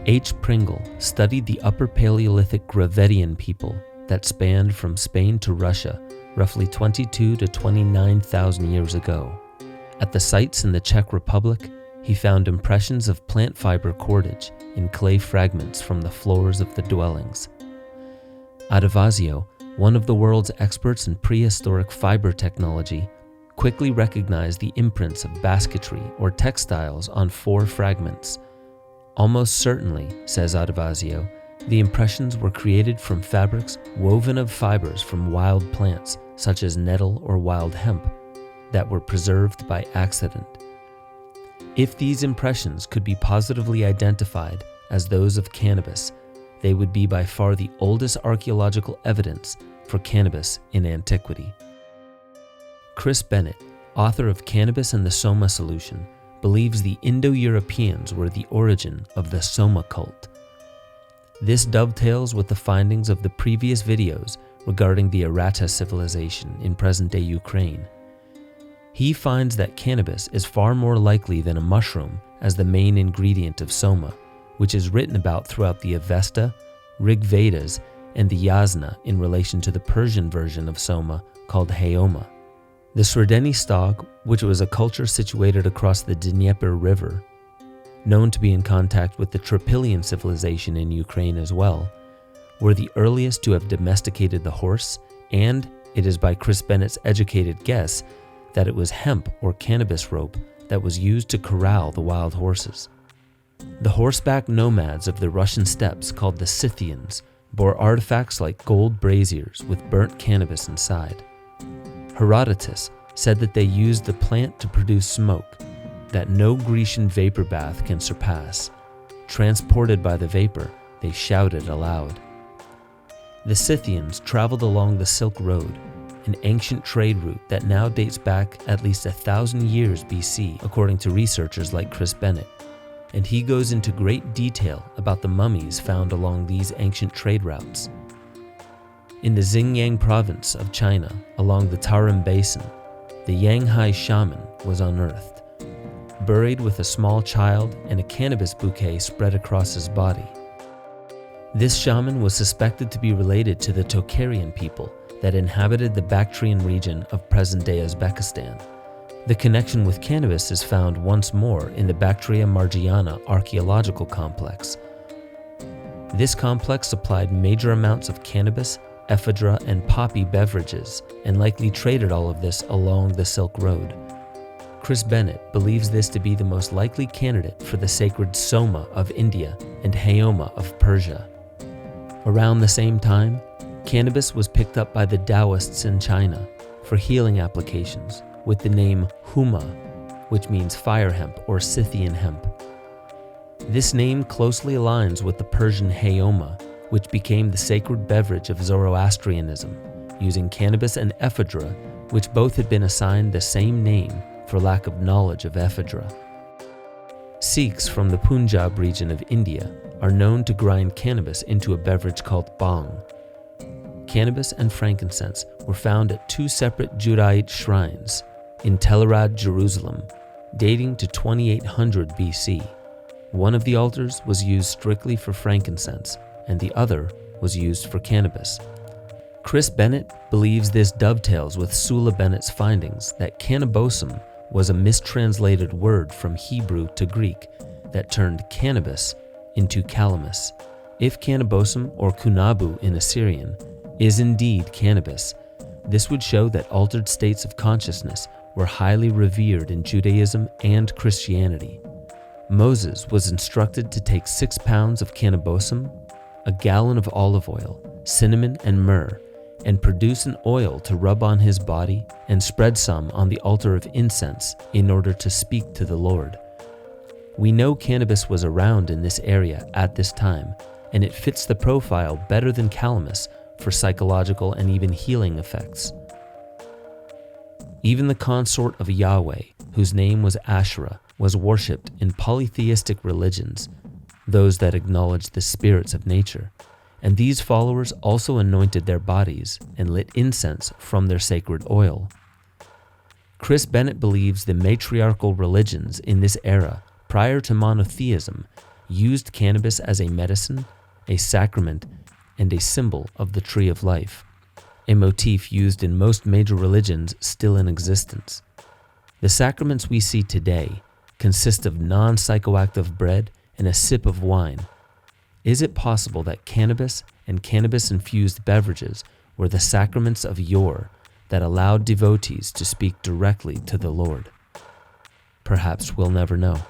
H. Pringle studied the Upper Paleolithic Gravettian people that spanned from Spain to Russia roughly 22 to 29,000 years ago. At the sites in the Czech Republic, he found impressions of plant fiber cordage in clay fragments from the floors of the dwellings. Adavasio, one of the world's experts in prehistoric fiber technology, quickly recognized the imprints of basketry or textiles on 4 fragments. Almost certainly, says Adavasio, the impressions were created from fabrics woven of fibers from wild plants such as nettle or wild hemp that were preserved by accident. If these impressions could be positively identified as those of cannabis, they would be by far the oldest archaeological evidence for cannabis in antiquity. Chris Bennett, author of Cannabis and the Soma Solution, believes the Indo-Europeans were the origin of the Soma cult. This dovetails with the findings of the previous videos regarding the Arata civilization in present-day Ukraine. He finds that cannabis is far more likely than a mushroom as the main ingredient of Soma, which is written about throughout the Avesta, Rig Vedas, and the Yasna in relation to the Persian version of Soma called Haoma. The Sredeni Stog, which was a culture situated across the Dnieper River, known to be in contact with the Trypillian civilization in Ukraine as well, were the earliest to have domesticated the horse, and it is by Chris Bennett's educated guess that it was hemp or cannabis rope that was used to corral the wild horses. The horseback nomads of the Russian steppes, called the Scythians, bore artifacts like gold braziers with burnt cannabis inside. Herodotus said that they used the plant to produce smoke that no Grecian vapor bath can surpass. Transported by the vapor, they shouted aloud. The Scythians traveled along the Silk Road, an ancient trade route that now dates back at least 1,000 years BC, according to researchers like Chris Bennett, and he goes into great detail about the mummies found along these ancient trade routes. In the Xinjiang province of China, along the Tarim Basin, the Yanghai shaman was unearthed, buried with a small child and a cannabis bouquet spread across his body. This shaman was suspected to be related to the Tocharian people that inhabited the Bactrian region of present-day Uzbekistan. The connection with cannabis is found once more in the Bactria Margiana archaeological complex. This complex supplied major amounts of cannabis, ephedra, and poppy beverages, and likely traded all of this along the Silk Road. Chris Bennett believes this to be the most likely candidate for the sacred Soma of India and Haoma of Persia. Around the same time, cannabis was picked up by the Taoists in China for healing applications with the name Huma, which means fire hemp or Scythian hemp. This name closely aligns with the Persian Haoma, which became the sacred beverage of Zoroastrianism, using cannabis and ephedra, which both had been assigned the same name for lack of knowledge of ephedra. Sikhs from the Punjab region of India are known to grind cannabis into a beverage called bhang. Cannabis and frankincense were found at 2 separate Judaite shrines in Tel Arad, Jerusalem, dating to 2800 BC. One of the altars was used strictly for frankincense, and the other was used for cannabis. Chris Bennett believes this dovetails with Sula Bennett's findings that cannabosum was a mistranslated word from Hebrew to Greek that turned cannabis into calamus. If cannabosum, or kunabu in Assyrian, is indeed cannabis, this would show that altered states of consciousness were highly revered in Judaism and Christianity. Moses was instructed to take 6 pounds of cannabosum, a gallon of olive oil, cinnamon, and myrrh, and produce an oil to rub on his body and spread some on the altar of incense in order to speak to the Lord. We know cannabis was around in this area at this time, and it fits the profile better than calamus for psychological and even healing effects. Even the consort of Yahweh, whose name was Asherah, was worshipped in polytheistic religions, those that acknowledged the spirits of nature, and these followers also anointed their bodies and lit incense from their sacred oil. Chris Bennett believes the matriarchal religions in this era, prior to monotheism, used cannabis as a medicine, a sacrament, and a symbol of the tree of life, a motif used in most major religions still in existence. The sacraments we see today consist of non-psychoactive bread and a sip of wine. Is it possible that cannabis and cannabis-infused beverages were the sacraments of yore that allowed devotees to speak directly to the Lord? Perhaps we'll never know.